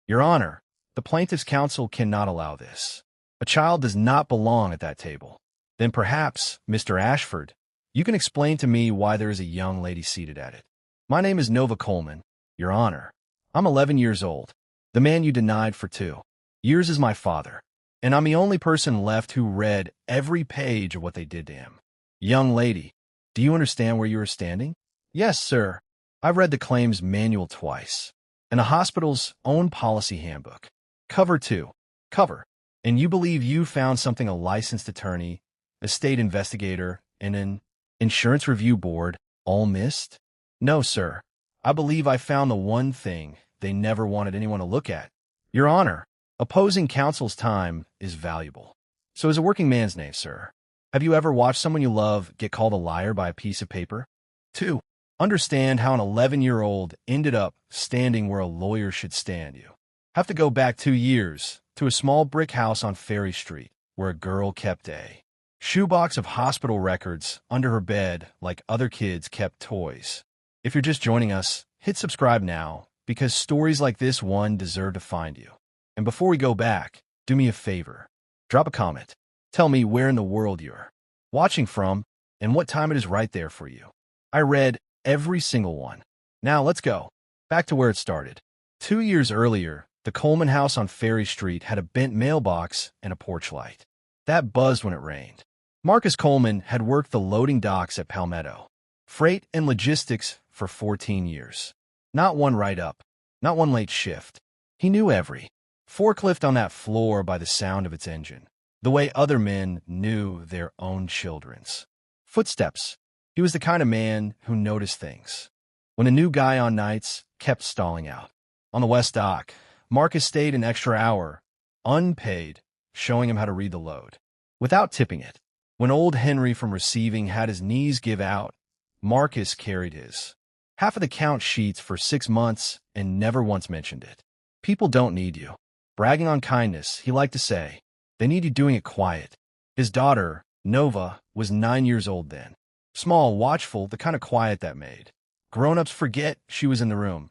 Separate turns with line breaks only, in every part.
Your Honor, the plaintiff's counsel cannot allow this. A child does not belong at that table. Then perhaps, Mr. Ashford, you can explain to me why there is a young lady seated at it. My name is Nova Coleman, Your Honor. I'm 11 years old. The man you denied for 2 years is my father, and I'm the only person left who read every page of what they did to him. Young lady, do you understand where you are standing? Yes, sir. I've read the claims manual twice, and the hospital's own policy handbook. Cover 2. Cover. And you believe you found something a licensed attorney, a state investigator, and an insurance review board all missed? No, sir. I believe I found the one thing they never wanted anyone to look at. Your Honor, opposing counsel's time is valuable. So is a working man's name, sir. Have you ever watched someone you love get called a liar by a piece of paper? 2. Understand how an 11-year-old ended up standing where a lawyer should stand. You have to go back 2 years to a small brick house on Ferry Street where a girl kept a shoebox of hospital records under her bed like other kids kept toys. If you're just joining us, hit subscribe now because stories like this one deserve to find you. And before we go back, do me a favor. Drop a comment. Tell me where in the world you're watching from and what time it is right there for you. I read every single one. Now let's go back to where it started. 2 years earlier, the Coleman house on Ferry Street had a bent mailbox and a porch light. That buzzed when it rained. Marcus Coleman had worked the loading docks at Palmetto, freight and logistics for 14 years. Not one write-up, not one late shift. He knew every forklift on that floor by the sound of its engine, the way other men knew their own children's footsteps. He was the kind of man who noticed things. When a new guy on nights kept stalling out on the West Dock, Marcus stayed an extra hour, unpaid, showing him how to read the load, without tipping it. When old Henry from receiving had his knees give out, Marcus carried his half of the count sheets for 6 months and never once mentioned it. People don't need you bragging on kindness, he liked to say. They need you doing it quiet. His daughter, Nova, was 9 years old then. Small, watchful, the kind of quiet that made grown-ups forget she was in the room,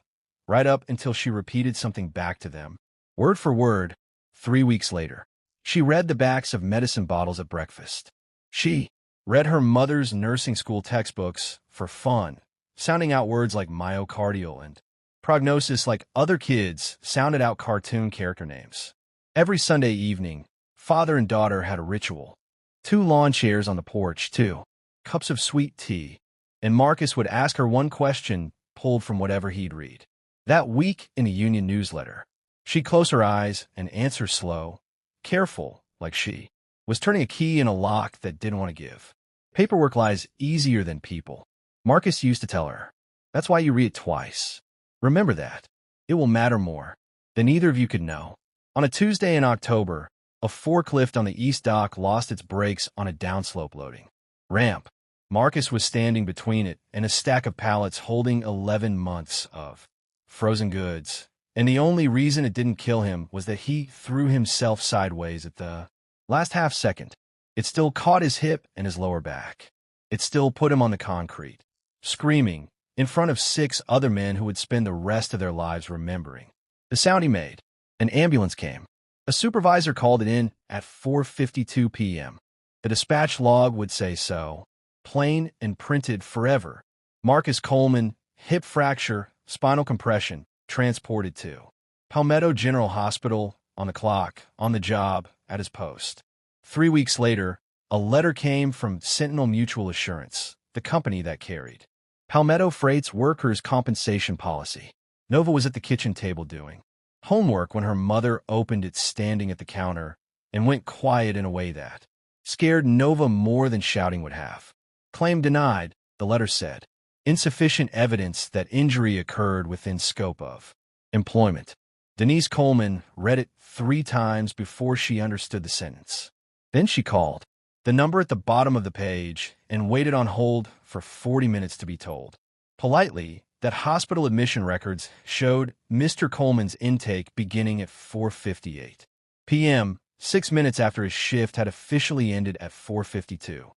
right up until she repeated something back to them, word for word. 3 weeks later, she read the backs of medicine bottles at breakfast. She read her mother's nursing school textbooks for fun, sounding out words like myocardial and prognosis like other kids sounded out cartoon character names. Every Sunday evening, father and daughter had a ritual. 2 lawn chairs on the porch, 2 cups of sweet tea, and Marcus would ask her one question pulled from whatever he'd read that week in the Union newsletter. She'd close her eyes and answer slow, careful, like she was turning a key in a lock that didn't want to give. Paperwork lies easier than people, Marcus used to tell her. That's why you read it twice. Remember that. It will matter more than either of you could know. On a Tuesday in October, a forklift on the East Dock lost its brakes on a downslope loading ramp. Marcus was standing between it and a stack of pallets holding 11 months of frozen goods, and the only reason it didn't kill him was that he threw himself sideways at the last half second. It still caught his hip and his lower back. It still put him on the concrete, screaming, in front of 6 other men who would spend the rest of their lives remembering the sound he made. An ambulance came. A supervisor called it in at 4:52 p.m. The dispatch log would say so, plain and printed forever. Marcus Coleman, hip fracture, spinal compression, transported to Palmetto General Hospital, on the clock, on the job, at his post. 3 weeks later, a letter came from Sentinel Mutual Assurance, the company that carried Palmetto Freight's workers' compensation policy. Nova was at the kitchen table doing homework when her mother opened it standing at the counter and went quiet in a way that scared Nova more than shouting would have. Claim denied, the letter said. Insufficient evidence that injury occurred within scope of employment. Denise Coleman read it 3 times before she understood the sentence. Then she called the number at the bottom of the page and waited on hold for 40 minutes to be told, politely, that hospital admission records showed Mr. Coleman's intake beginning at 4:58 p.m., 6 minutes after his shift had officially ended at 4:52.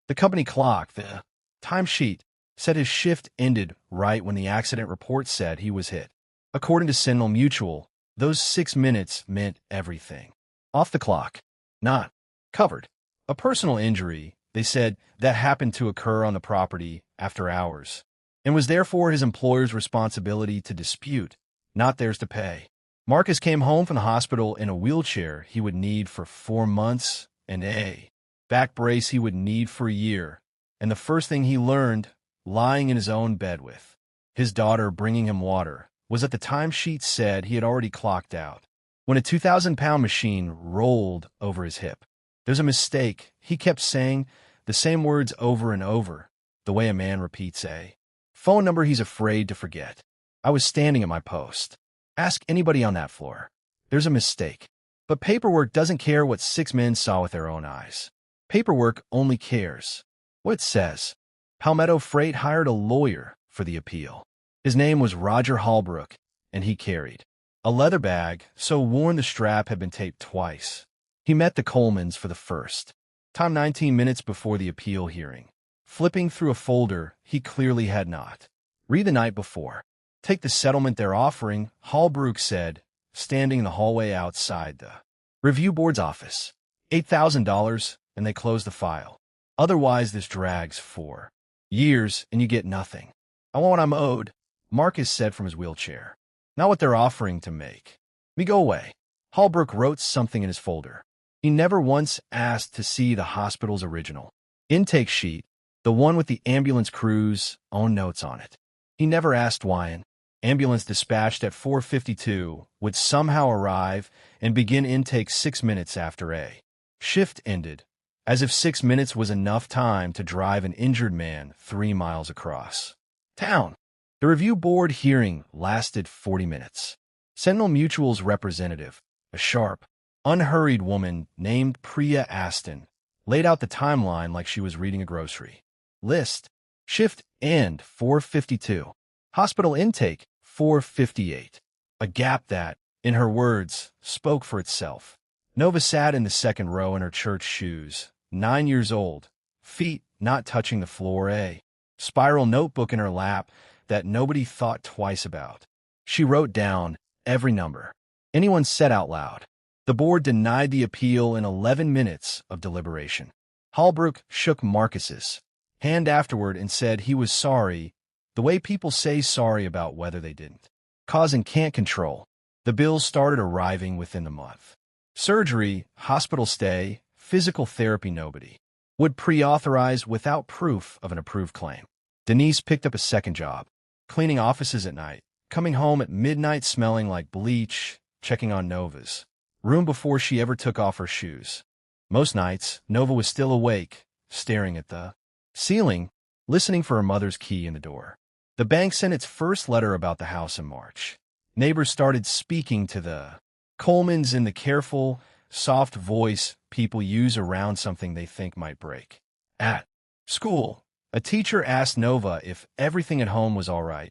The company clock, the timesheet, said his shift ended right when the accident report said he was hit. According to Sentinel Mutual, Those 6 minutes meant everything. Off the clock. Not covered. A personal injury, they said, that happened to occur on the property after hours, and was therefore his employer's responsibility to dispute, not theirs to pay. Marcus came home from the hospital in a wheelchair he would need for 4 months and a back brace he would need for a year, and the first thing he learned, lying in his own bed with his daughter bringing him water, was that the timesheet said he had already clocked out. When a 2,000-pound machine rolled over his hip, "There's a mistake," he kept saying the same words over and over, the way a man repeats a phone number he's afraid to forget. I was standing at my post. Ask anybody on that floor. There's a mistake. But paperwork doesn't care what 6 men saw with their own eyes. Paperwork only cares what it says. Palmetto Freight hired a lawyer for the appeal. His name was Roger Holbrook, and he carried a leather bag so worn the strap had been taped twice. He met the Colemans for the first time 19 minutes before the appeal hearing. Flipping through a folder he clearly had not read the night before. "Take the settlement they're offering," Holbrook said, standing in the hallway outside the review board's office. $8,000, and they close the file. "Otherwise, this drags for years, and you get nothing." "I want what I'm owed," Marcus said from his wheelchair. "Not what they're offering to make me go away." Holbrook wrote something in his folder. He never once asked to see the hospital's original intake sheet, the one with the ambulance crew's own notes on it. He never asked why an ambulance dispatched at 4:52 would somehow arrive and begin intake 6 minutes after a shift ended, as if 6 minutes was enough time to drive an injured man 3 miles across town. The review board hearing lasted 40 minutes. Sentinel Mutual's representative, a sharp, unhurried woman named Priya Aston, laid out the timeline like she was reading a grocery list. Shift end 4:52. Hospital intake 4:58. A gap that, in her words, spoke for itself. Nova sat in the second row in her church shoes, 9 years old, feet not touching the floor, a spiral notebook in her lap that nobody thought twice about. She wrote down every number anyone said out loud. The board denied the appeal in 11 minutes of deliberation. Holbrook shook Marcus's hand afterward and said he was sorry, the way people say sorry about weather they didn't cause and can't control. The bills started arriving within the month. Surgery, hospital stay, physical therapy nobody would pre-authorize without proof of an approved claim. Denise picked up a second job, cleaning offices at night, coming home at midnight smelling like bleach, checking on Nova's room before she ever took off her shoes. Most nights, Nova was still awake, staring at the ceiling, listening for her mother's key in the door. The bank sent its first letter about the house in March. Neighbors started speaking to the Colemans in the careful, soft voice people use around something they think might break. At school, a teacher asked Nova if everything at home was all right,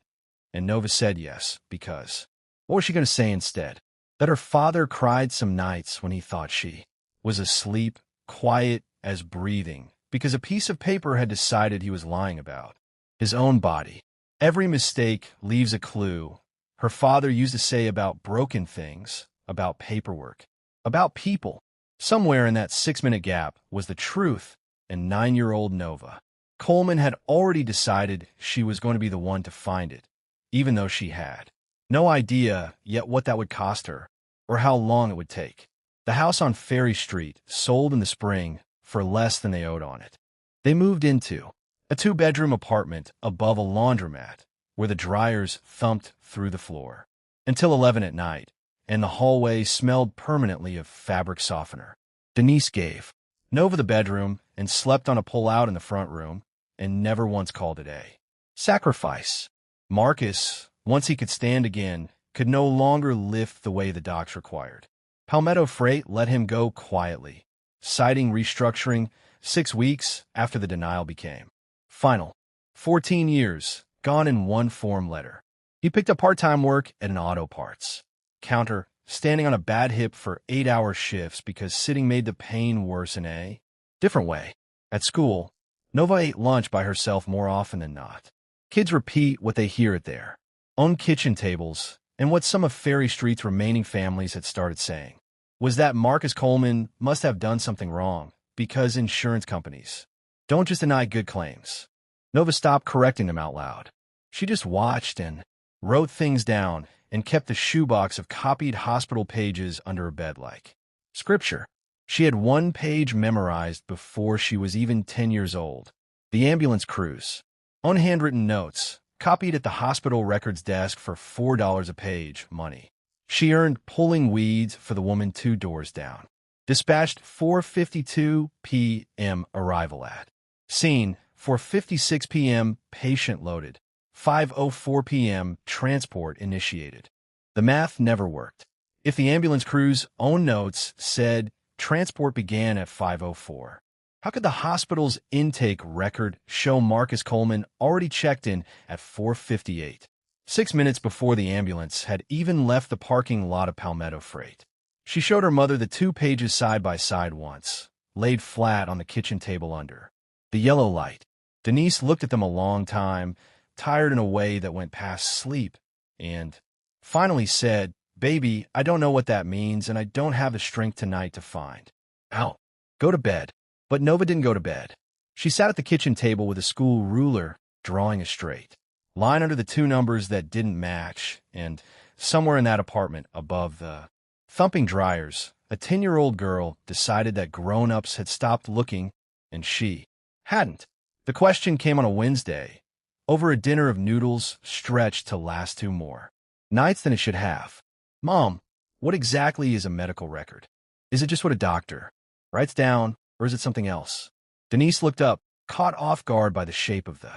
and Nova said yes, because what was she going to say instead? That her father cried some nights when he thought she was asleep, quiet as breathing, because a piece of paper had decided he was lying about his own body. Every mistake leaves a clue, her father used to say about broken things, about paperwork, about people. Somewhere in that 6-minute gap was the truth, and 9-year-old Nova Coleman had already decided she was going to be the one to find it, even though she had no idea yet what that would cost her, or how long it would take. The house on Ferry Street sold in the spring for less than they owed on it. They moved into a 2-bedroom apartment above a laundromat, where the dryers thumped through the floor until 11 at night, and the hallway smelled permanently of fabric softener. Denise gave Nova the bedroom and slept on a pull-out in the front room, and never once called it a sacrifice. Marcus, once he could stand again, could no longer lift the way the docs required. Palmetto Freight let him go quietly, citing restructuring 6 weeks after the denial became final. 14 years, gone in one form letter. He picked up part-time work at an auto parts counter, standing on a bad hip for 8-hour shifts because sitting made the pain worse in a different way. At school, Nova ate lunch by herself more often than not. Kids repeat what they hear at their own kitchen tables, And what some of Ferry Street's remaining families had started saying was that Marcus Coleman must have done something wrong because insurance companies don't just deny good claims. Nova stopped correcting them out loud. She just watched and wrote things down and kept the shoebox of copied hospital pages under her bed like scripture. She had one page memorized before she was even 10 years old. The ambulance crews. Unhandwritten notes, copied at the hospital records desk for $4 a page, money she earned pulling weeds for the woman 2 doors down. Dispatched 4:52 p.m. arrival at scene, 4:56 p.m. patient loaded, 5:04 p.m. transport initiated. The math never worked. If the ambulance crew's own notes said transport began at 5:04, how could the hospital's intake record show Marcus Coleman already checked in at 4:58, 6 minutes before the ambulance had even left the parking lot of Palmetto Freight? She showed her mother the 2 pages side by side once, laid flat on the kitchen table under the yellow light. Denise looked at them a long time, tired in a way that went past sleep, and finally said, "Baby, I don't know what that means, and I don't have the strength tonight to find out. Go to bed." But Nova didn't go to bed. She sat at the kitchen table with a school ruler, drawing a straight line under the 2 numbers that didn't match, and somewhere in that apartment above the thumping dryers, a 10-year-old girl decided that grown-ups had stopped looking, and she hadn't. The question came on a Wednesday, over a dinner of noodles stretched to last 2 more nights than it should have. "Mom, what exactly is a medical record? Is it just what a doctor writes down, or is it something else?" Denise looked up, caught off guard by the shape of the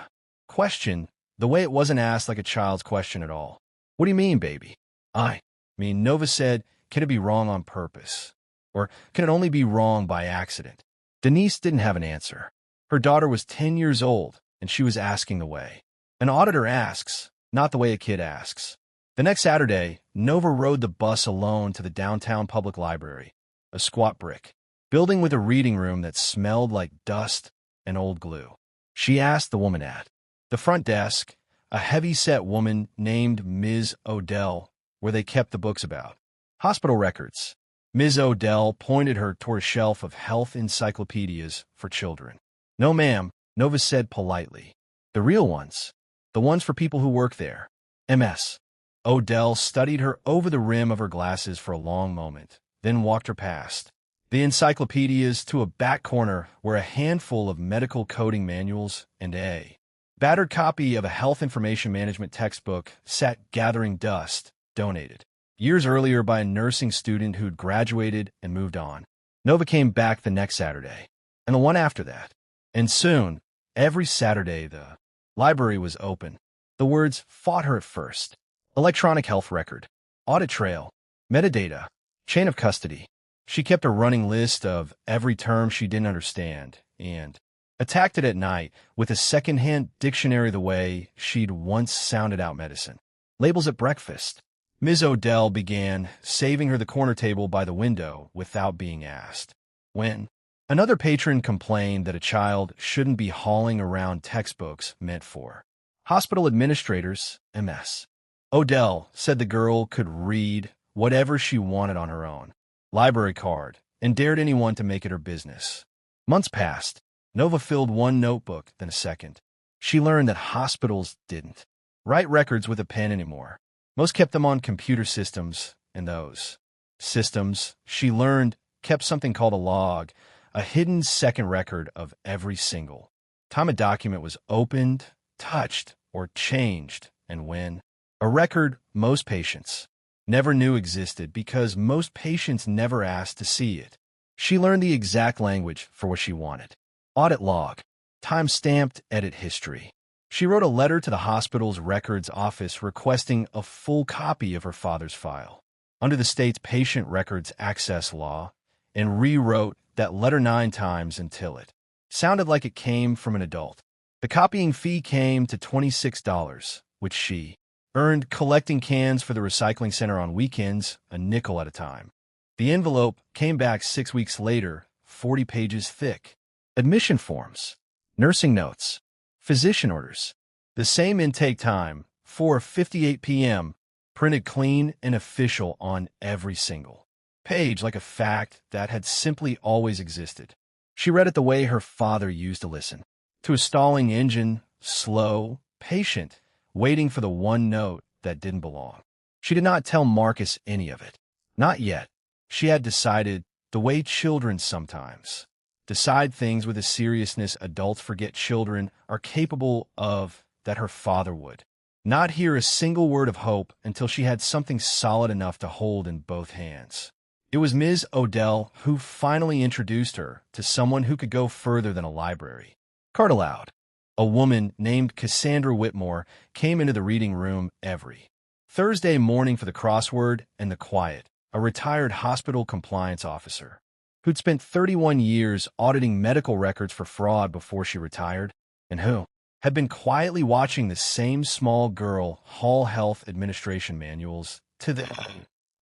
question, the way it wasn't asked like a child's question at all. "What do you mean, baby?" I mean, Nova said, "Can it be wrong on purpose? Or can it only be wrong by accident?" Denise didn't have an answer. Her daughter was 10 years old, and she was asking the way an auditor asks, not the way a kid asks. The next Saturday, Nova rode the bus alone to the downtown public library, a squat brick building with a reading room that smelled like dust and old glue. She asked the woman at the front desk, a heavy-set woman named Ms. Odell, where they kept the books about hospital records. Ms. Odell pointed her toward a shelf of health encyclopedias for children. "No, ma'am," Nova said politely. "The real ones. The ones for people who work there." Ms. Odell studied her over the rim of her glasses for a long moment, then walked her past the encyclopedias to a back corner where a handful of medical coding manuals and a battered copy of a health information management textbook sat gathering dust, donated years earlier by a nursing student who'd graduated and moved on. Nova came back the next Saturday, and the one after that. And soon, every Saturday, the library was open. The words fought her at first. Electronic health record, audit trail, metadata, chain of custody. She kept a running list of every term she didn't understand and attacked it at night with a second-hand dictionary the way she'd once sounded out medicine. Labels at breakfast. Ms. Odell began saving her the corner table by the window without being asked. When another patron complained that a child shouldn't be hauling around textbooks meant for hospital administrators, Ms. Odell said the girl could read whatever she wanted on her own library card and dared anyone to make it her business. Months passed. Nova filled one notebook, then a second. She learned that hospitals didn't write records with a pen anymore. Most kept them on computer systems, and those systems, she learned, kept something called a log, a hidden second record of every single time a document was opened, touched, or changed, and when. A record most patients never knew existed because most patients never asked to see it. She learned the exact language for what she wanted. Audit log, time-stamped edit history. She wrote a letter to the hospital's records office requesting a full copy of her father's file under the state's patient records access law and rewrote that letter 9 times until it sounded like it came from an adult. The copying fee came to $26, which she earned collecting cans for the recycling center on weekends, a nickel at a time. The envelope came back 6 weeks later, 40 pages thick. Admission forms, nursing notes, physician orders. The same intake time, 4:58 p.m., printed clean and official on every single page, like a fact that had simply always existed. She read it the way her father used to listen, to a stalling engine, slow, patient, waiting for the one note that didn't belong. She did not tell Marcus any of it. Not yet. She had decided, the way children sometimes decide things with a seriousness adults forget children are capable of, that her father would not hear a single word of hope until she had something solid enough to hold in both hands. It was Ms. Odell who finally introduced her to someone who could go further than a library. Aloud. A woman named Cassandra Whitmore came into the reading room every Thursday morning for the crossword and the quiet, a retired hospital compliance officer who'd spent 31 years auditing medical records for fraud before she retired, and who had been quietly watching the same small girl haul health administration manuals to the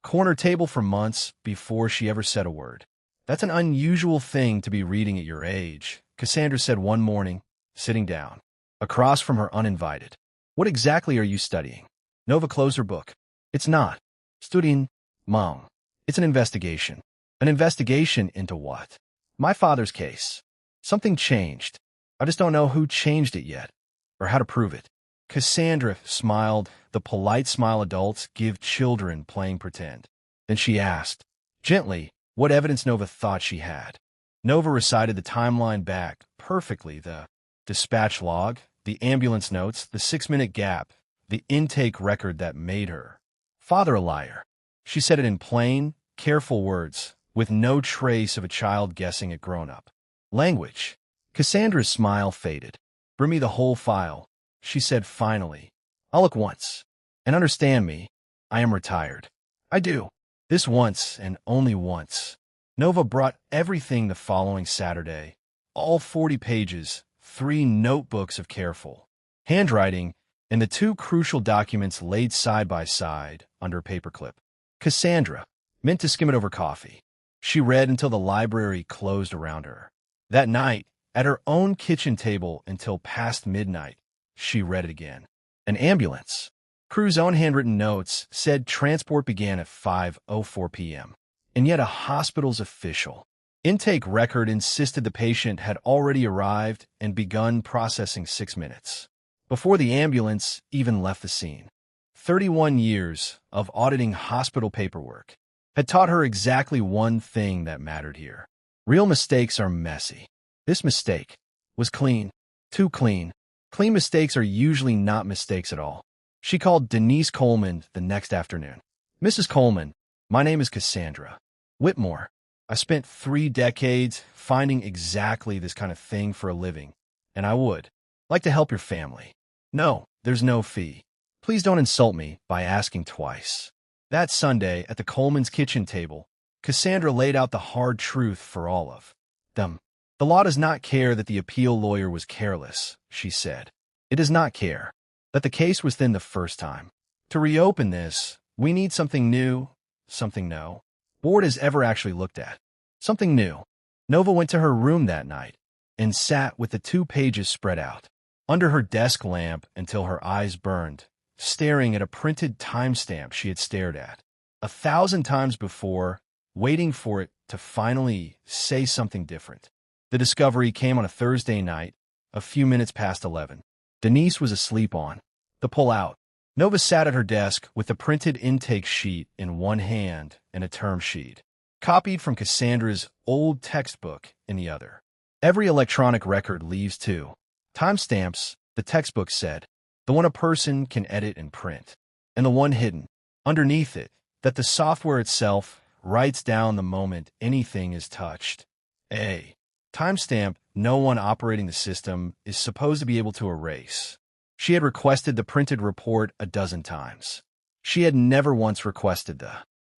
corner table for months before she ever said a word. That's an unusual thing to be reading at your age, Cassandra said one morning, sitting down across from her uninvited. What exactly are you studying? Nova closed her book. It's not studying, Mom. It's an investigation. An investigation into what? My father's case. Something changed. I just don't know who changed it yet, or how to prove it. Cassandra smiled, the polite smile adults give children playing pretend. Then she asked, gently, what evidence Nova thought she had. Nova recited the timeline back perfectly, the dispatch log, the ambulance notes, the 6-minute gap, the intake record that made her father a liar. She said it in plain, careful words, with no trace of a child guessing at grown-up language. Cassandra's smile faded. Bring me the whole file, she said finally. I'll look once. And understand me, I am retired. I do. This once and only once. Nova brought everything the following Saturday. All 40 pages, 3 notebooks of careful handwriting, and the 2 crucial documents laid side by side under a paperclip. Cassandra meant to skim it over coffee. She read until the library closed around her. That night, at her own kitchen table until past midnight, she read it again. An ambulance. Crew's own handwritten notes said transport began at 5:04 p.m. And yet a hospital's official intake record insisted the patient had already arrived and begun processing 6 minutes before the ambulance even left the scene. 31 years of auditing hospital paperwork had taught her exactly one thing that mattered here. Real mistakes are messy. This mistake was clean. Too clean. Clean mistakes are usually not mistakes at all. She called Denise Coleman the next afternoon. Mrs. Coleman, my name is Cassandra Whitmore. I spent 3 decades finding exactly this kind of thing for a living, and I would like to help your family. No, there's no fee. Please don't insult me by asking twice. That Sunday, at the Coleman's kitchen table, Cassandra laid out the hard truth for all of them. The law does not care that the appeal lawyer was careless, she said. It does not care that the case was thin the first time. To reopen this, we need something new, something no board has ever actually looked at. Something new. Nova went to her room that night and sat with the 2 pages spread out under her desk lamp until her eyes burned, staring at a printed timestamp she had stared at 1,000 times before, waiting for it to finally say something different. The discovery came on a Thursday night, a few minutes past 11. Denise was asleep on the pull-out. Nova sat at her desk with the printed intake sheet in one hand and a term sheet, copied from Cassandra's old textbook, in the other. Every electronic record leaves 2 timestamps, the textbook said, the one a person can edit and print, and the one hidden underneath it, that the software itself writes down the moment anything is touched. A timestamp no one operating the system is supposed to be able to erase. She had requested the printed report a dozen times. She had never once requested the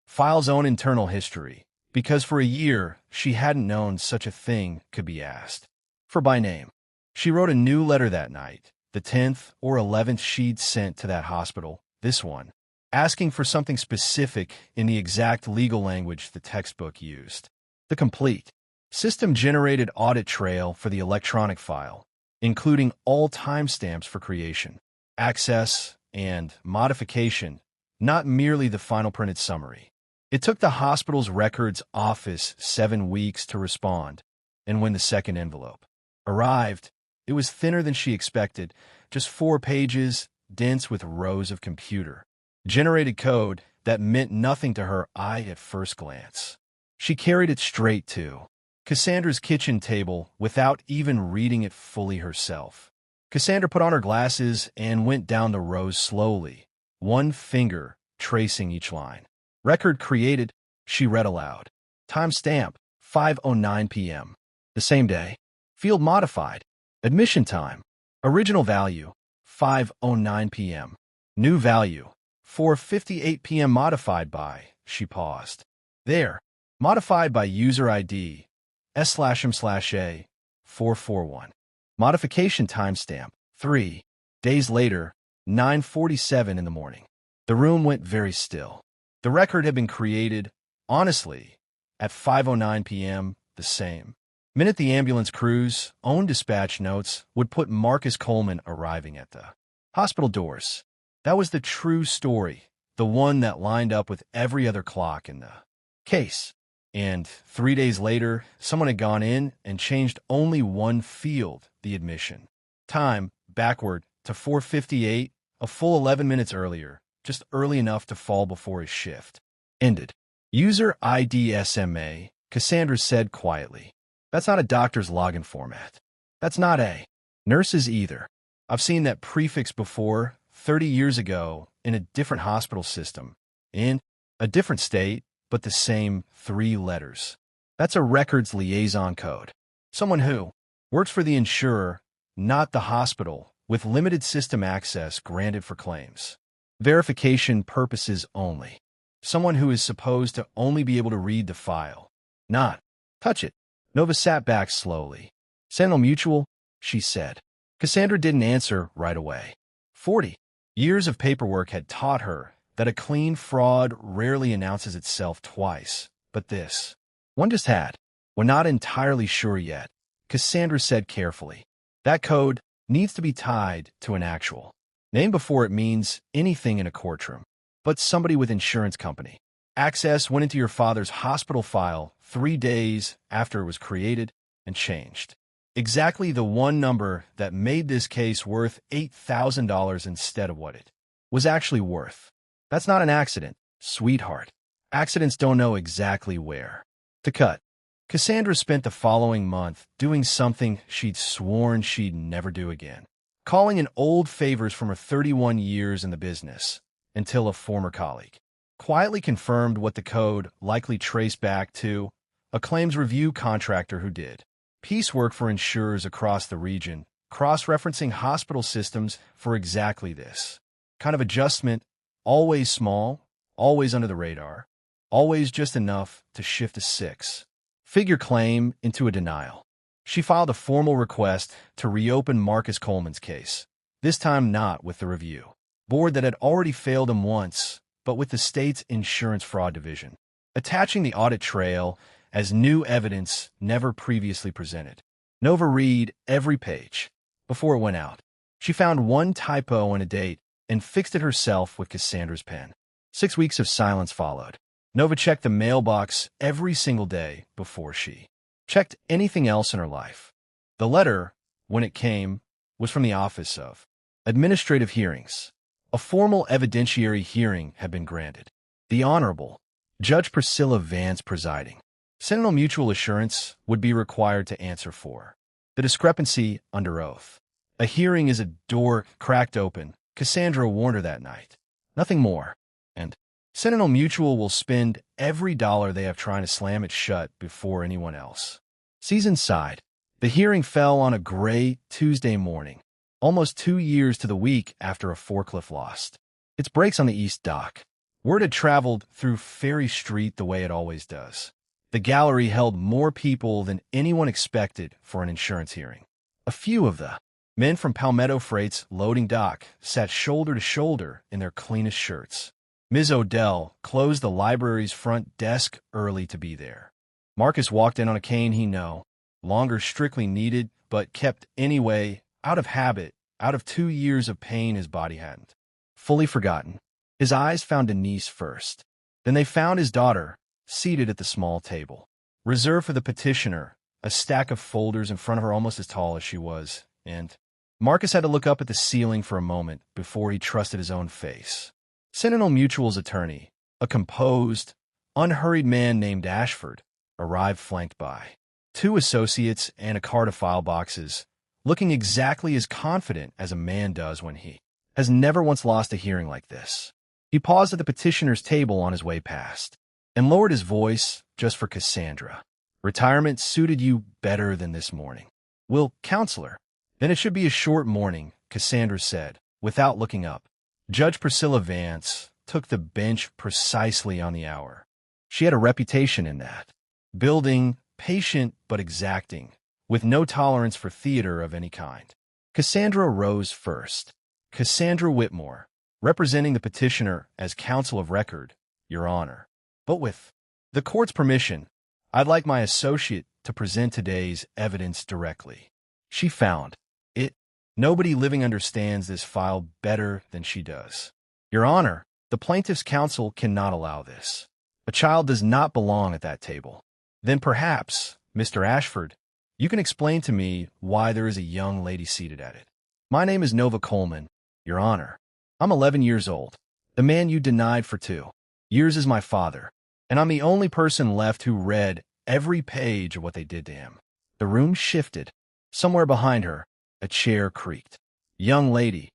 file's own internal history, because for a year she hadn't known such a thing could be asked for by name. She wrote a new letter that night, the 10th or 11th she'd sent to that hospital, this one, asking for something specific in the exact legal language the textbook used. The complete system-generated audit trail for the electronic file, including all timestamps for creation, access, and modification, not merely the final printed summary. It took the hospital's records office 7 weeks to respond, and when the second envelope arrived, it was thinner than she expected, just 4 pages, dense with rows of computer-generated code that meant nothing to her eye at first glance. She carried it straight to Cassandra's kitchen table without even reading it fully herself. Cassandra put on her glasses and went down the rows slowly, one finger tracing each line. Record created, she read aloud. Timestamp, 5:09 p.m. The same day. Field modified. Admission time. Original value, 5:09 p.m. New value, 4:58 p.m. Modified by, she paused. There. Modified by user ID, S/M/A, 441. Modification timestamp, 3 days later, 9:47 in the morning. The room went very still. The record had been created, honestly, at 5:09 p.m., the same minute the ambulance crew's own dispatch notes would put Marcus Coleman arriving at the hospital doors. That was the true story, the one that lined up with every other clock in the case. And 3 days later, someone had gone in and changed only one field, the admission time, backward to 4:58, a full 11 minutes earlier, just early enough to fall before his shift ended. User ID SMA, Cassandra said quietly. That's not a doctor's login format. That's not a nurse's either. I've seen that prefix before, 30 years ago, in a different hospital system, in a different state, but the same 3 letters. That's a records liaison code. Someone who works for the insurer, not the hospital, with limited system access granted for claims. Verification purposes only. Someone who is supposed to only be able to read the file, not touch it. Nova sat back slowly. Sentinel Mutual, she said. Cassandra didn't answer right away. 40 years of paperwork had taught her that a clean fraud rarely announces itself twice, but this one just had. We're not entirely sure yet, Cassandra said carefully. That code needs to be tied to an actual name before it means anything in a courtroom. But somebody with insurance company access went into your father's hospital file 3 days after it was created and changed. Exactly the one number that made this case worth $8,000 instead of what it was actually worth. That's not an accident, sweetheart. Accidents don't know exactly where to cut. Cassandra spent the following month doing something she'd sworn she'd never do again. Calling in old favors from her 31 years in the business, until a former colleague quietly confirmed what the code likely traced back to a claims review contractor who did piecework for insurers across the region, cross-referencing hospital systems for exactly this kind of adjustment, always small, always under the radar, always just enough to shift a 6-figure claim into a denial. She filed a formal request to reopen Marcus Coleman's case, this time not with the review board that had already failed him once, but with the state's insurance fraud division, attaching the audit trail as new evidence never previously presented. Nova read every page before it went out. She found one typo and a date and fixed it herself with Cassandra's pen. 6 weeks of silence followed. Nova checked the mailbox every single day before she checked anything else in her life. The letter, when it came, was from the Office of Administrative Hearings. A formal evidentiary hearing had been granted. The Honorable Judge Priscilla Vance presiding. Sentinel Mutual Assurance would be required to answer for the discrepancy under oath. A hearing is a door cracked open, Cassandra warned her that night. Nothing more. And Sentinel Mutual will spend every dollar they have trying to slam it shut before anyone else sees inside. The hearing fell on a gray Tuesday morning, almost 2 years to the week after a forklift lost its brakes on the East Dock. Word had traveled through Ferry Street the way it always does. The gallery held more people than anyone expected for an insurance hearing. A few of the men from Palmetto Freight's loading dock sat shoulder to shoulder in their cleanest shirts. Ms. Odell closed the library's front desk early to be there. Marcus walked in on a cane he no longer strictly needed, but kept anyway, out of habit, out of 2 years of pain his body hadn't fully forgotten. His eyes found Denise first. Then they found his daughter, seated at the small table, reserved for the petitioner, a stack of folders in front of her almost as tall as she was, and Marcus had to look up at the ceiling for a moment before he trusted his own face. Sentinel Mutual's attorney, a composed, unhurried man named Ashford, arrived flanked by 2 associates and a cart of file boxes, looking exactly as confident as a man does when he has never once lost a hearing like this. He paused at the petitioner's table on his way past and lowered his voice just for Cassandra. Retirement suited you better than this morning. Will, counselor? Then it should be a short morning, Cassandra said, without looking up. Judge Priscilla Vance took the bench precisely on the hour. She had a reputation in that building, patient but exacting, with no tolerance for theater of any kind. Cassandra rose first. Cassandra Whitmore, representing the petitioner as counsel of record, Your Honor. But with the court's permission, I'd like my associate to present today's evidence directly. She found it. Nobody living understands this file better than she does. Your Honor, the plaintiff's counsel cannot allow this. A child does not belong at that table. Then perhaps, Mr. Ashford, you can explain to me why there is a young lady seated at it. My name is Nova Coleman, Your Honor. I'm 11 years old. The man you denied for 2 years is my father, and I'm the only person left who read every page of what they did to him. The room shifted. Somewhere behind her, a chair creaked. Young lady,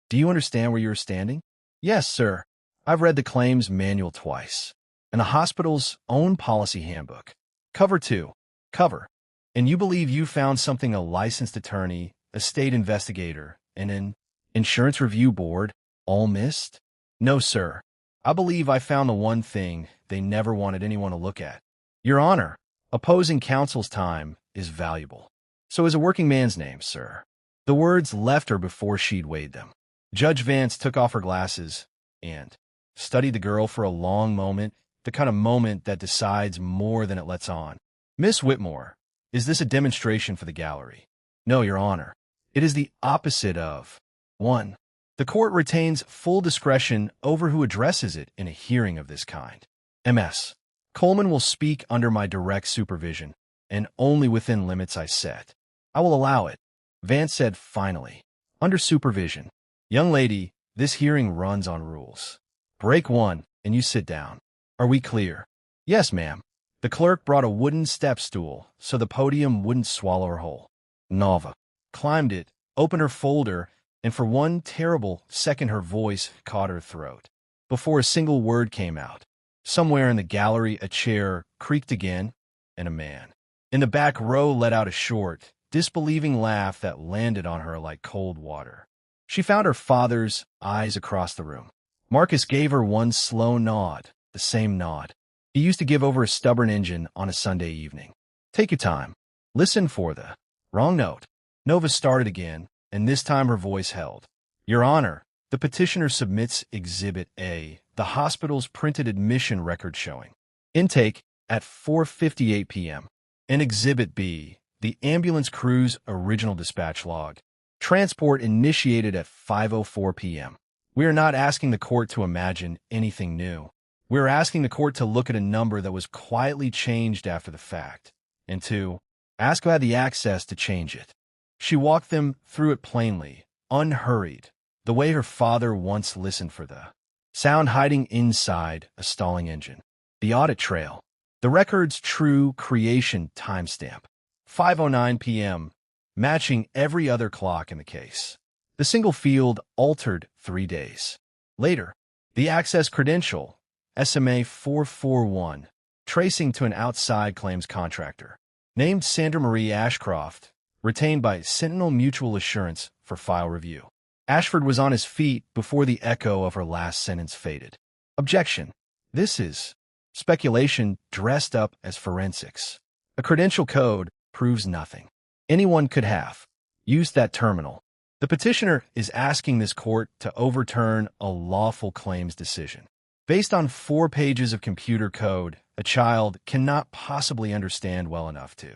do you understand where you're standing? Yes, sir. I've read the claims manual twice, and the hospital's own policy handbook. Cover 2. Cover. And you believe you found something a licensed attorney, a state investigator, and an insurance review board all missed? No, sir. I believe I found the one thing they never wanted anyone to look at. Your Honor, opposing counsel's time is valuable. So is a working man's name, sir. The words left her before she'd weighed them. Judge Vance took off her glasses and studied the girl for a long moment, the kind of moment that decides more than it lets on. Miss Whitmore, is this a demonstration for the gallery? No, Your Honor. It is the opposite of 1. The court retains full discretion over who addresses it in a hearing of this kind. MS. Coleman will speak under my direct supervision, and only within limits I set. I will allow it, Vance said finally. Under supervision. Young lady, this hearing runs on rules. Break 1, and you sit down. Are we clear? Yes, ma'am. The clerk brought a wooden step stool so the podium wouldn't swallow her whole. Nova climbed it, opened her folder, and for one terrible second her voice caught her throat. Before a single word came out, somewhere in the gallery a chair creaked again, and a man in the back row let out a short, disbelieving laugh that landed on her like cold water. She found her father's eyes across the room. Marcus gave her one slow nod, the same nod he used to give over a stubborn engine on a Sunday evening. Take your time. Listen for the wrong note. Nova started again, and this time her voice held. Your Honor, the petitioner submits Exhibit A, the hospital's printed admission record showing intake at 4:58 p.m. and Exhibit B, the ambulance crew's original dispatch log. Transport initiated at 5:04 p.m. We are not asking the court to imagine anything new. We are asking the court to look at a number that was quietly changed after the fact, and to ask who had the access to change it. She walked them through it plainly, unhurried, the way her father once listened for the sound hiding inside a stalling engine. The audit trail. The record's true creation timestamp. 5:09 p.m., matching every other clock in the case. The single field altered 3 days later. The access credential, SMA 441, tracing to an outside claims contractor, named Sandra Marie Ashcroft, retained by Sentinel Mutual Assurance for file review. Ashford was on his feet before the echo of her last sentence faded. Objection. This is speculation dressed up as forensics. A credential code proves nothing. Anyone could have used that terminal. The petitioner is asking this court to overturn a lawful claims decision. Based on 4 pages of computer code, a child cannot possibly understand well enough to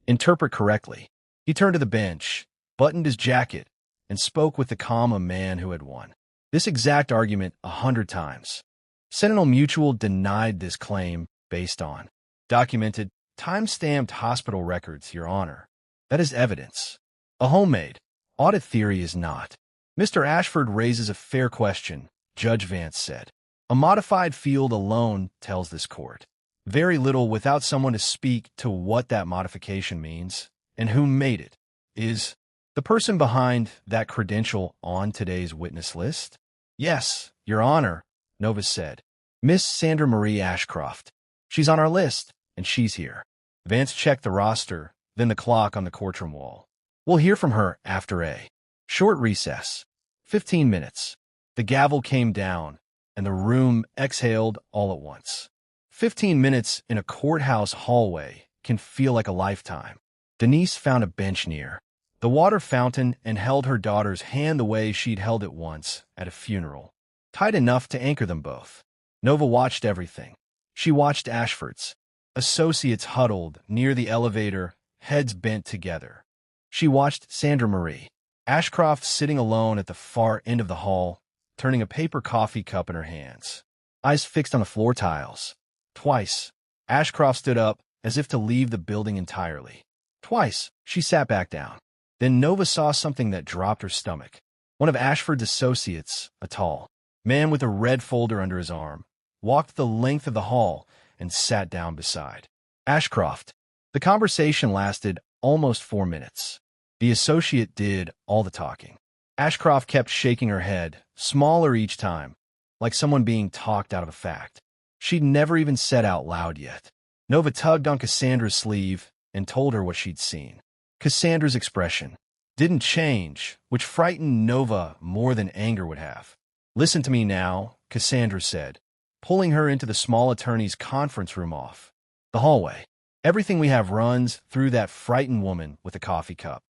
interpret correctly. He turned to the bench, buttoned his jacket, and spoke with the calm of a man who had won. This exact argument 100 times. Sentinel Mutual denied this claim based on documented, time-stamped hospital records, Your Honor. That is evidence. A homemade audit theory is not. Mr. Ashford raises a fair question, Judge Vance said. A modified field alone tells this court very little without someone to speak to what that modification means and who made it. Is the person behind that credential on today's witness list? Yes, Your Honor, Novus said. Miss Sandra Marie Ashcroft. She's on our list, and she's here. Vance checked the roster, then the clock on the courtroom wall. We'll hear from her after a short recess. 15 minutes. The gavel came down, and the room exhaled all at once. 15 minutes in a courthouse hallway can feel like a lifetime. Denise found a bench near the water fountain and held her daughter's hand the way she'd held it once at a funeral, tight enough to anchor them both. Nova watched everything. She watched Ashford's associates huddled near the elevator, heads bent together. She watched Sandra Marie Ashcroft sitting alone at the far end of the hall, turning a paper coffee cup in her hands, eyes fixed on the floor tiles. Twice, Ashcroft stood up as if to leave the building entirely. Twice, she sat back down. Then Nova saw something that dropped her stomach. One of Ashford's associates, a tall man with a red folder under his arm, walked the length of the hall and sat down beside Ashcroft. The conversation lasted almost 4 minutes. The associate did all the talking. Ashcroft kept shaking her head, smaller each time, like someone being talked out of a fact she'd never even said out loud yet. Nova tugged on Cassandra's sleeve and told her what she'd seen. Cassandra's expression didn't change, which frightened Nova more than anger would have. Listen to me now, Cassandra said, pulling her into the small attorney's conference room off the hallway. Everything we have runs through that frightened woman with a coffee cup.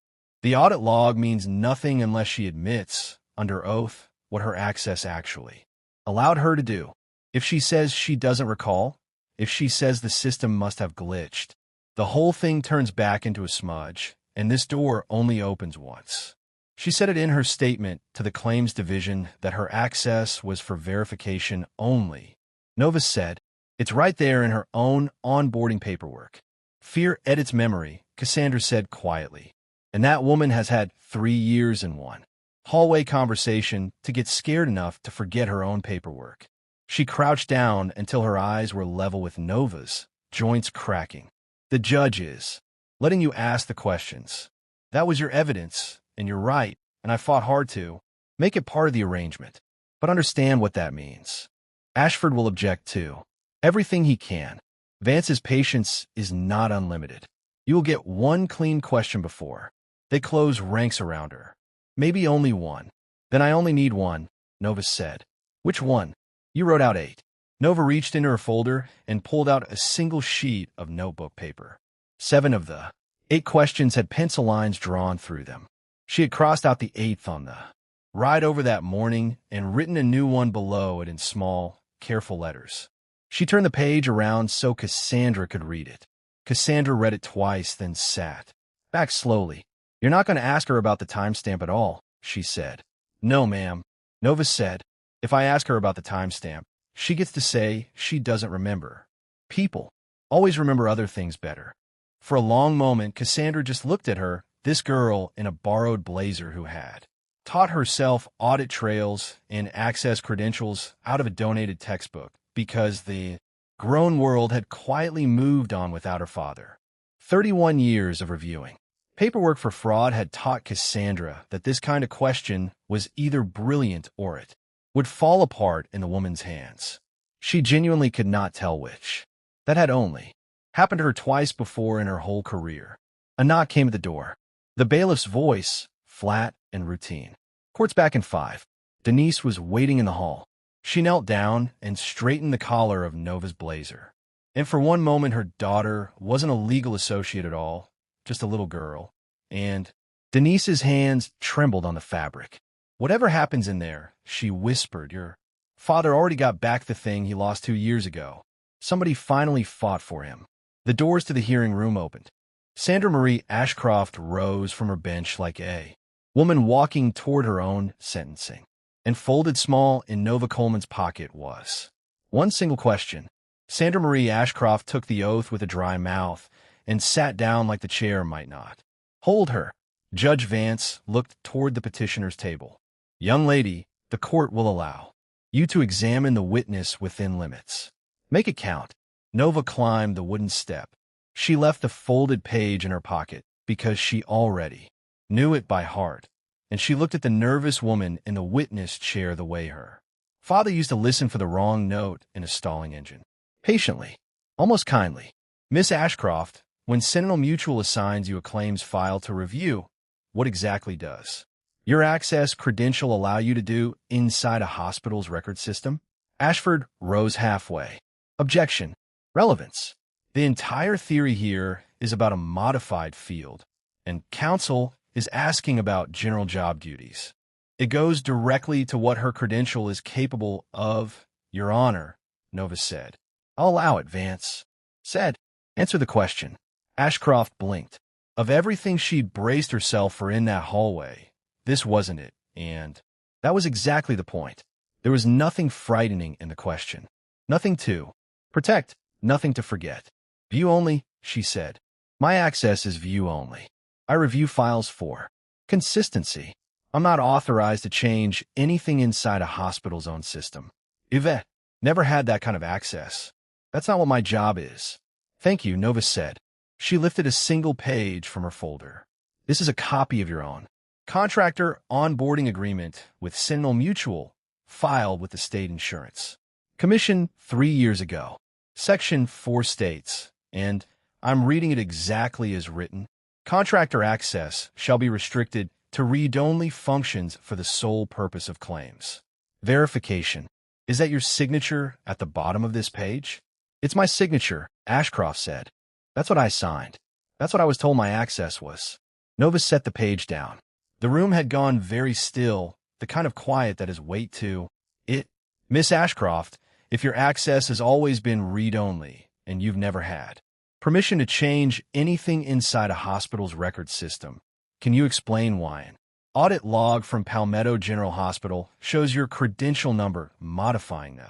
The audit log means nothing unless she admits, under oath, what her access actually allowed her to do. If she says she doesn't recall, if she says the system must have glitched, the whole thing turns back into a smudge, and this door only opens once. She said it in her statement to the claims division that her access was for verification only. Nova said, it's right there in her own onboarding paperwork. Fear edits memory, Cassandra said quietly. And that woman has had 3 years in one hallway conversation to get scared enough to forget her own paperwork. She crouched down until her eyes were level with Nova's, joints cracking. The judge is letting you ask the questions. That was your evidence, and you're right, and I fought hard to make it part of the arrangement. But understand what that means. Ashford will object too. Everything he can. Vance's patience is not unlimited. You will get one clean question before they close ranks around her. Maybe only one. Then I only need one, Nova said. Which one? You wrote out 8. Nova reached into her folder and pulled out a single sheet of notebook paper. 7 of the 8 questions had pencil lines drawn through them. She had crossed out the 8th on the ride over that morning and written a new one below it in small, careful letters. She turned the page around so Cassandra could read it. Cassandra read it twice, then sat back slowly. You're not going to ask her about the timestamp at all, she said. No, ma'am, Nova said. If I ask her about the timestamp, she gets to say she doesn't remember. People always remember other things better. For a long moment, Cassandra just looked at her, this girl in a borrowed blazer who had taught herself audit trails and access credentials out of a donated textbook because the grown world had quietly moved on without her father. 31 years of reviewing paperwork for fraud had taught Cassandra that this kind of question was either brilliant or it would fall apart in the woman's hands. She genuinely could not tell which. That had only happened to her twice before in her whole career. A knock came at the door. The bailiff's voice, flat and routine. Court's back in 5. Denise was waiting in the hall. She knelt down and straightened the collar of Nova's blazer. And for one moment, her daughter wasn't a legal associate at all, just a little girl. And Denise's hands trembled on the fabric. Whatever happens in there, she whispered, your father already got back the thing he lost 2 years ago. Somebody finally fought for him. The doors to the hearing room opened. Sandra Marie Ashcroft rose from her bench like a woman walking toward her own sentencing. and folded small in Nova Coleman's pocket was one single question. Sandra Marie Ashcroft took the oath with a dry mouth and sat down like the chair might not hold her. Judge Vance looked toward the petitioner's table. Young lady, the court will allow you to examine the witness within limits. Make it count. Nova climbed the wooden step. She left the folded page in her pocket because she already knew it by heart, and she looked at the nervous woman in the witness chair the way her father used to listen for the wrong note in a stalling engine. Patiently, almost kindly. Miss Ashcroft, when Sentinel Mutual assigns you a claims file to review, what exactly does your access credential allow you to do inside a hospital's record system? Ashford rose halfway. Objection. Relevance. The entire theory here is about a modified field, and counsel is asking about general job duties. It goes directly to what her credential is capable of, Your Honor, Nova said. I'll allow it, Vance said. Answer the question. Ashcroft blinked. Of everything she'd braced herself for in that hallway, this wasn't it, and that was exactly the point. There was nothing frightening in the question. Nothing to protect, nothing to forget. View only, she said. My access is view only. I review files for consistency. I'm not authorized to change anything inside a hospital's own system. Yvette never had that kind of access. That's not what my job is. Thank you, Nova said. She lifted a single page from her folder. This is a copy of your own contractor onboarding agreement with Sentinel Mutual, filed with the state insurance commission 3 years ago. Section 4 states, and I'm reading it exactly as written, contractor access shall be restricted to read-only functions for the sole purpose of claims verification. Is that your signature at the bottom of this page? It's my signature, Ashcroft said. That's what I signed. That's what I was told my access was. Nova set the page down. The room had gone very still, the kind of quiet that is weight to it. Miss Ashcroft, if your access has always been read-only, and you've never had permission to change anything inside a hospital's record system, can you explain why? An audit log from Palmetto General Hospital shows your credential number modifying the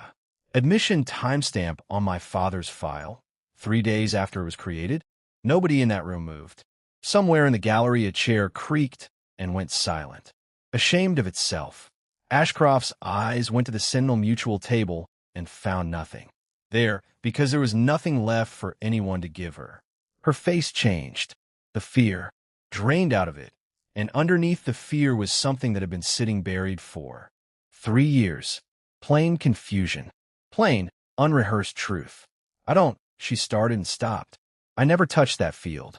admission timestamp on my father's file, 3 days after it was created. Nobody in that room moved. Somewhere in the gallery a chair creaked and went silent. Ashamed of itself, Ashcroft's eyes went to the Sentinel Mutual table and found nothing there because there was nothing left for anyone to give her. Her face changed. The fear drained out of it, and underneath the fear was something that had been sitting buried for 3 years. Plain confusion. Plain, unrehearsed truth. She started and stopped. I never touched that field.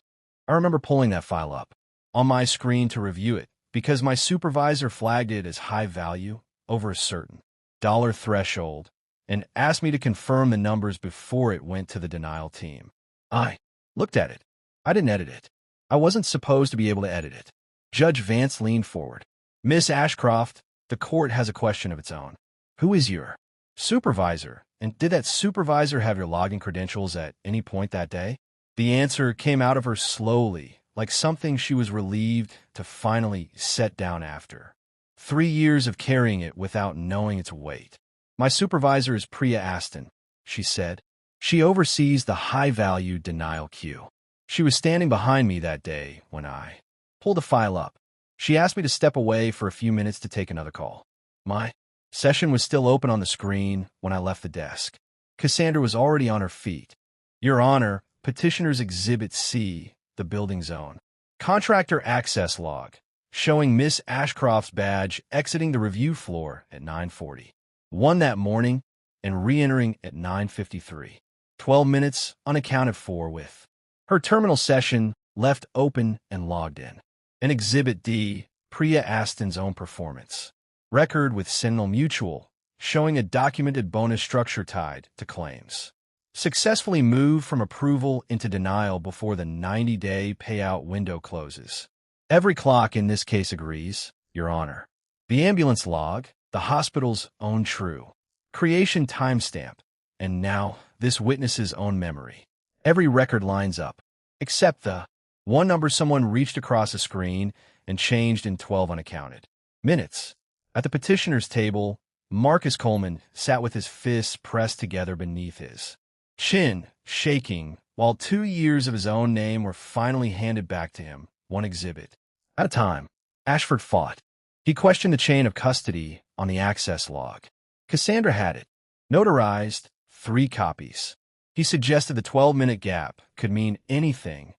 I remember pulling that file up on my screen to review it because my supervisor flagged it as high value over a certain dollar threshold and asked me to confirm the numbers before it went to the denial team. I looked at it. I didn't edit it. I wasn't supposed to be able to edit it. Judge Vance leaned forward. Miss Ashcroft, the court has a question of its own. Who is your supervisor, and did that supervisor have your login credentials at any point that day? The answer came out of her slowly, like something she was relieved to finally set down after 3 years of carrying it without knowing its weight. My supervisor is Priya Aston, she said. She oversees the high-value denial queue. She was standing behind me that day when I pulled the file up. She asked me to step away for a few minutes to take another call. My session was still open on the screen when I left the desk. Cassandra was already on her feet. Your Honor, Petitioner's Exhibit C, the building zone. Contractor access log, showing Miss Ashcroft's badge exiting the review floor at 9:40. One that morning and re-entering at 9:53. 12 minutes unaccounted for with her terminal session left open and logged in. And Exhibit D, Priya Aston's own performance record with Sentinel Mutual, showing a documented bonus structure tied to claims. Successfully moved from approval into denial before the 90-day payout window closes. Every clock in this case agrees, Your Honor. The ambulance log, the hospital's own true creation timestamp, and now this witness's own memory. Every record lines up, except the one number someone reached across a screen and changed in 12 unaccounted minutes. At the petitioner's table, Marcus Coleman sat with his fists pressed together beneath his chin, shaking, while 2 years of his own name were finally handed back to him, one exhibit at a time. Ashford fought. He questioned the chain of custody on the access log. Cassandra had it, notarized, 3 copies. He suggested the 12-minute gap could mean anything.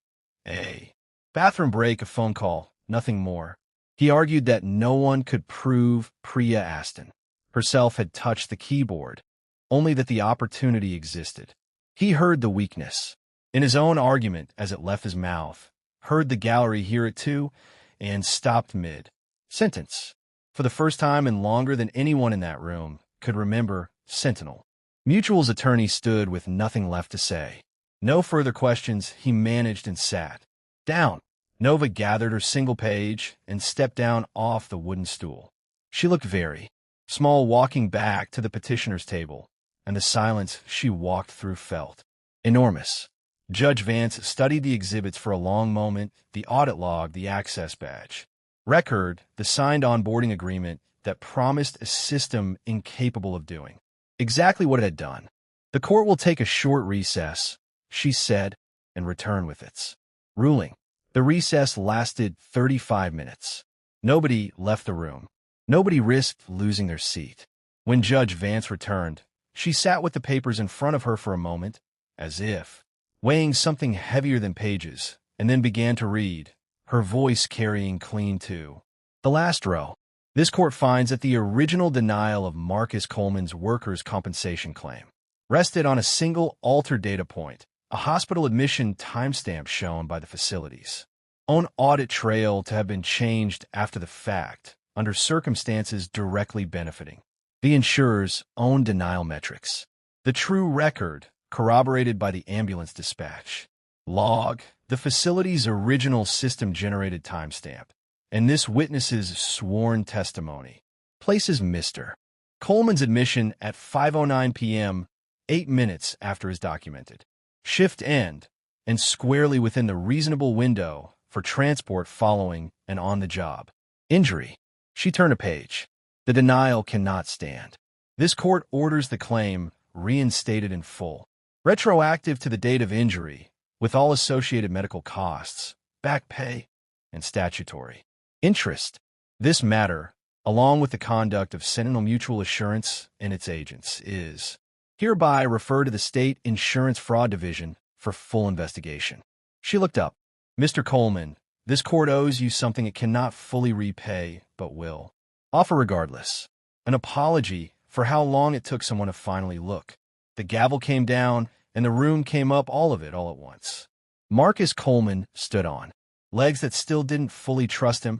A bathroom break, a phone call, nothing more. He argued that no one could prove Priya Aston herself had touched the keyboard, only that the opportunity existed. He heard the weakness in his own argument as it left his mouth, heard the gallery hear it too, and stopped mid-sentence. For the first time in longer than anyone in that room could remember, Sentinel Mutual's attorney stood with nothing left to say. No further questions, he managed and sat down. Nova gathered her single page and stepped down off the wooden stool. She looked very small walking back to the petitioner's table, and the silence she walked through felt enormous. Judge Vance studied the exhibits for a long moment, the audit log, the access badge record, the signed onboarding agreement that promised a system incapable of doing exactly what it had done. The court will take a short recess, she said, and return with its ruling. The recess lasted 35 minutes. Nobody left the room. Nobody risked losing their seat. When Judge Vance returned, she sat with the papers in front of her for a moment, as if weighing something heavier than pages, and then began to read, her voice carrying clean to the last row. This court finds that the original denial of Marcus Coleman's workers' compensation claim rested on a single altered data point, a hospital admission timestamp shown by the facility's own audit trail to have been changed after the fact, under circumstances directly benefiting the insurer's own denial metrics. The true record, corroborated by the ambulance dispatch log, the facility's original system-generated timestamp, and this witness's sworn testimony, places Mr. Coleman's admission at 5:09 p.m., 8 minutes after his documented shift end, and squarely within the reasonable window for transport following an on-the-job injury. She turned a page. The denial cannot stand. This court orders the claim reinstated in full, retroactive to the date of injury, with all associated medical costs, back pay, and statutory interest. This matter, along with the conduct of Sentinel Mutual Assurance and its agents, is hereby referred to the State Insurance Fraud Division for full investigation. She looked up. Mr. Coleman, this court owes you something it cannot fully repay, but will offer regardless. An apology for how long it took someone to finally look. The gavel came down, and the room came up, all of it, all at once. Marcus Coleman stood on legs that still didn't fully trust him,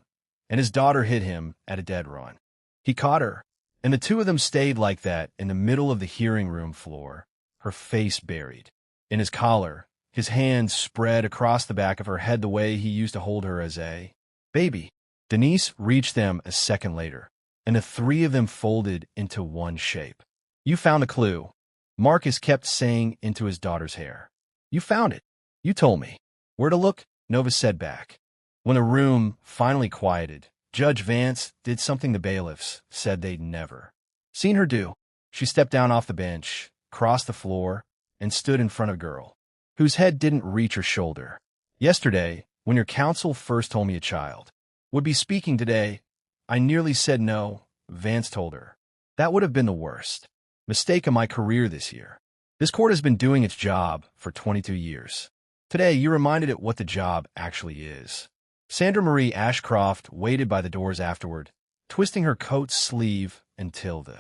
and his daughter hit him at a dead run. He caught her, and the two of them stayed like that in the middle of the hearing room floor, her face buried in his collar, his hands spread across the back of her head the way he used to hold her as a baby. Denise reached them a second later, and the 3 of them folded into one shape. You found a clue, Marcus kept saying into his daughter's hair. You found it. You told me. Where to look? Nova said back. When the room finally quieted, Judge Vance did something the bailiffs said they'd never seen her do. She stepped down off the bench, crossed the floor, and stood in front of a girl whose head didn't reach her shoulder. Yesterday, when your counsel first told me a child would be speaking today, I nearly said no, Vance told her. That would have been the worst mistake of my career this year. This court has been doing its job for 22 years. Today, you reminded it what the job actually is. Sandra Marie Ashcroft waited by the doors afterward, twisting her coat sleeve until the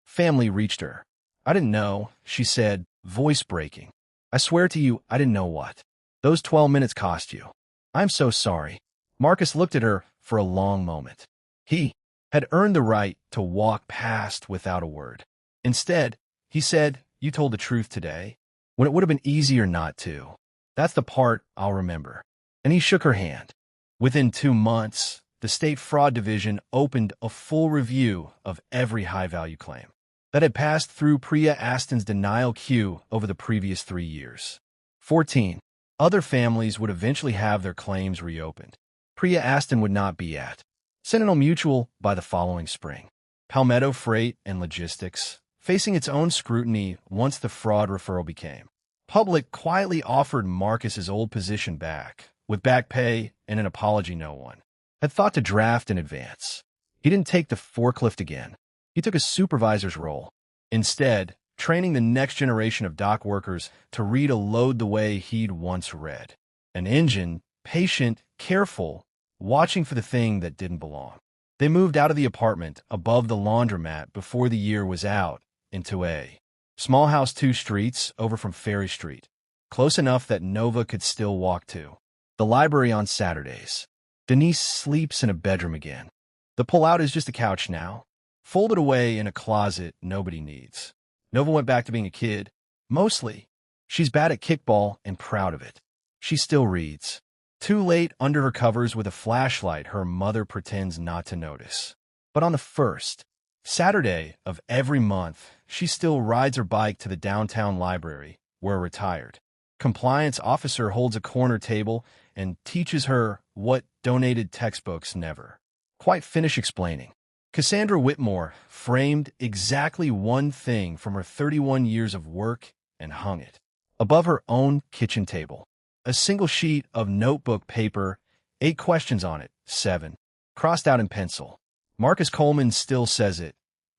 family reached her. I didn't know, she said, voice breaking. I swear to you, I didn't know what those 12 minutes cost you. I'm so sorry. Marcus looked at her for a long moment. He had earned the right to walk past without a word. Instead, he said, you told the truth today, when it would have been easier not to. That's the part I'll remember. And he shook her hand. Within 2 months, the State Fraud Division opened a full review of every high-value claim that had passed through Priya Aston's denial queue over the previous 3 years. 14. Other families would eventually have their claims reopened. Priya Aston would not be at Sentinel Mutual by the following spring. Palmetto Freight and Logistics, facing its own scrutiny once the fraud referral became public, quietly offered Marcus his old position back, with back pay and an apology no one had thought to draft in advance. He didn't take the forklift again. He took a supervisor's role, instead training the next generation of dock workers to read a load the way he'd once read. An engine, patient, careful, watching for the thing that didn't belong. They moved out of the apartment above the laundromat before the year was out into a small house 2 streets over from Ferry Street, close enough that Nova could still walk to the library on Saturdays. Denise sleeps in a bedroom again. The pullout is just a couch now, folded away in a closet nobody needs. Nova went back to being a kid, mostly. She's bad at kickball and proud of it. She still reads. Too late, under her covers with a flashlight her mother pretends not to notice. But on the first Saturday of every month, she still rides her bike to the downtown library, where a retired compliance officer holds a corner table and teaches her what donated textbooks never quite finish explaining. Cassandra Whitmore framed exactly one thing from her 31 years of work and hung it above her own kitchen table. A single sheet of notebook paper, 8 questions on it, 7, crossed out in pencil. Marcus Coleman still says it.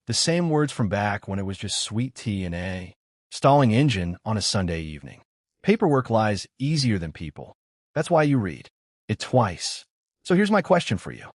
The same words from back when it was just sweet tea and a stalling engine on a Sunday evening. Paperwork lies easier than people. That's why you read it twice. So here's my question for you.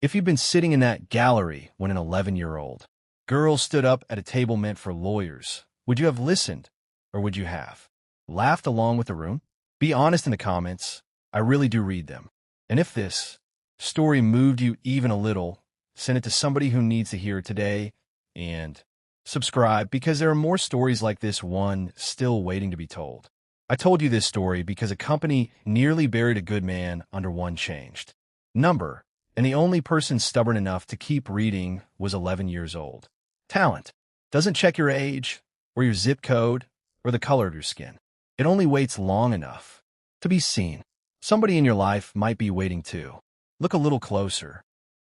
If you'd been sitting in that gallery when an 11-year-old girl stood up at a table meant for lawyers, would you have listened, or would you have laughed along with the room? Be honest in the comments. I really do read them. And if this story moved you even a little, send it to somebody who needs to hear it today, and subscribe because there are more stories like this one still waiting to be told. I told you this story because a company nearly buried a good man under one changed number, and the only person stubborn enough to keep reading was 11 years old. Talent doesn't check your age, or your zip code, or the color of your skin. It only waits long enough to be seen. Somebody in your life might be waiting too. Look a little closer.